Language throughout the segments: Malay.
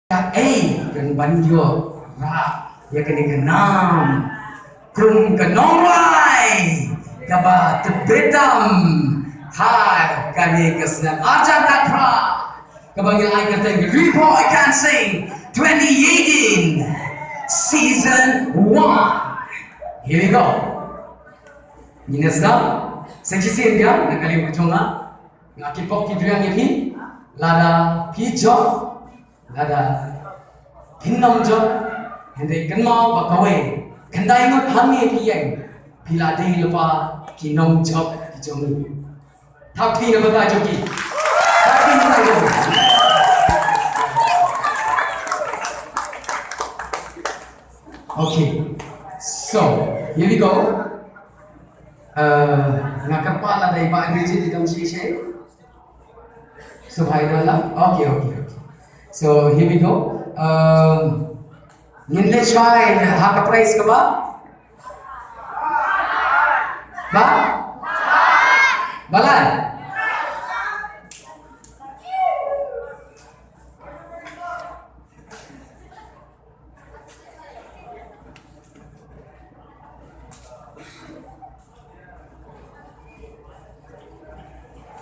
Kan banjo ra ya kini kenam kum kenongrai kaba tebetam hai kani kesnan ajar katra kabangil ai kata report I can sing 2018 season 1. Here we go. Minasda seksi dia nak kali berjumpa ngaki pok kidrian ini lada pijo lada Hinam jo, hendak kenal bakawai, kendai ngot hangi pieng, piladi lepa kinom job kijomi. Tapi nama tak joki, tapi nama joki. Okay, so here we go. Ngakar pala dari Pak Andri di dalam sisi. Subhanallah. Okay. So here we go. Nhìn lên try haka price ka ba? Ba? Balan?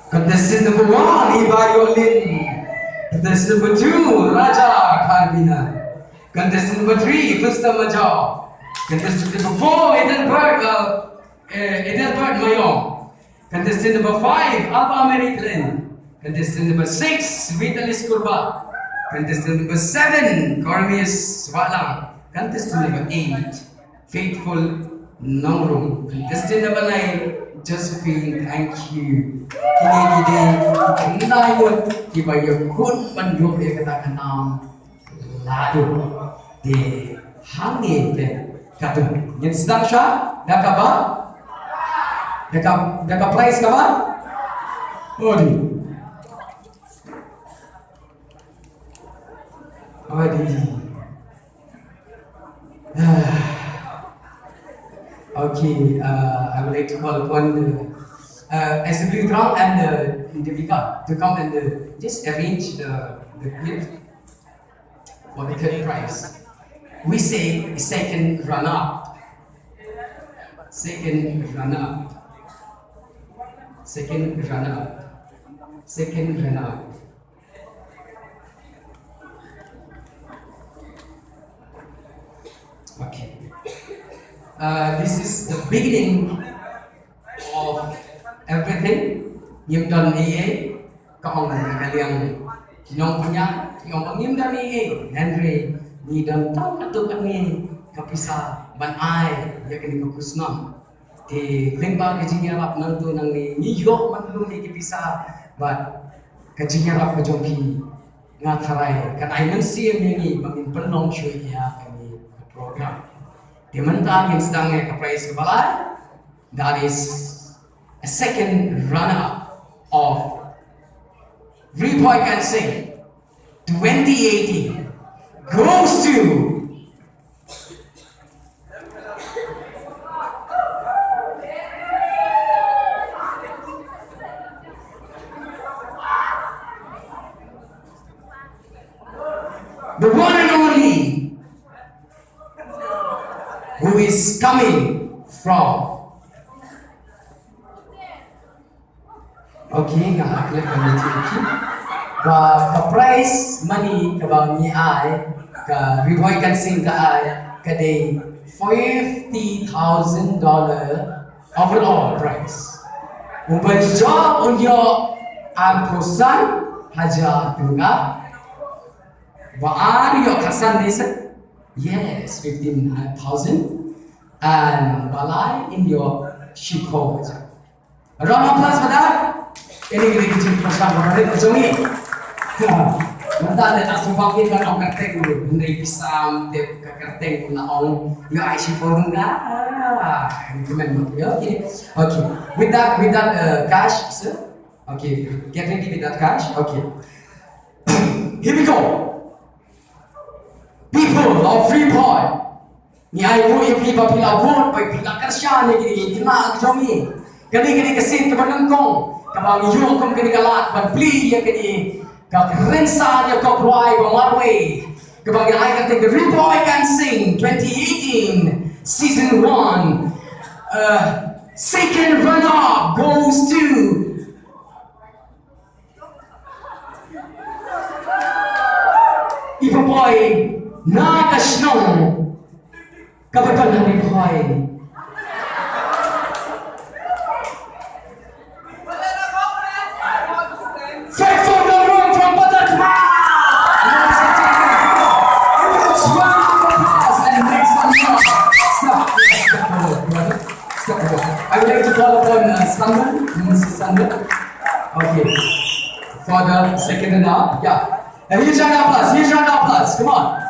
Contestant number 1, Ibayolin. Contestant number 2, Raja Karbina. Contestant number 3, Fusta Major. Contestant number 4, Edelbert Mayong. Contestant number 5, Alpha American. Contestant number 6, Vitalis Kurba. Contestant number 7, Cormius Walang. Contestant number 8, Faithful Nongrum. Contestant number 9, Josephine, thank you. Kini kenal pun dibayar kun menduk dia katakan nam lalu di hangi ke kata yang sedang syah dah kabar dah price kabar odi okay, I would like to call upon as the blue drum and the Vika to come and just arrange the gift for the third prize. We say second runner-up. Second runner-up. Second runner-up. Second runner-up. Okay. This is the beginning of everything. Nyim dan EA kaong kalian kinong punya kinong pangim dan EA Henry ni dan tahu betul kami kapisa ban ai ya kini kukusnam di lembang kejingarap nantu nang ni niyok mandu ni kapisa but kejingarap kejongki ngatarai kan ai mensi ni bangin penong syui ya kami program di mentang yang sedang ke prize kebalai that is a second runner of Bhoi can sing 2018 goes to the one and only who is coming from okay, nga klik kami tiki. Ka price money ka bang ni ay ka Bhoi can sing ka ay ka day $50,000 overall price. Membanjau unyo ang perusahaan haja tunga. Baari yo kasan desa. Yes, 15,000 and balai in your shiko. A round of applause for that. Ini kita kecil pasang balik kejongi. Nanti ada asupan kita orang kerteng dulu, benda pisang, tep kerteng pun orang, ya IC forum dah. Gimana ya? Okay. With that cash, sir. Okay, get ready with that cash. Okay. Here we go. People of Bhoi. Ni ayo yang pilih vote, pilih kerja ni gini, kena kejongi. Kini kesin kebanangkong. Kabang yung kung kini kalat, ban pli ya kini kak rensa ya kau pruai bang marway Kebahagiaan kategori Bhoi Can Sing 2018 Season 1. Second runner goes to Ibu Bhoi Nagashnong. Kabaton Hari Bhoi. Fight for the room from Batakma. And next one, stop. I would like to call upon Sandra, Mrs. Sandra. Okay. For the second and a half, yeah. A huge round of applause, come on.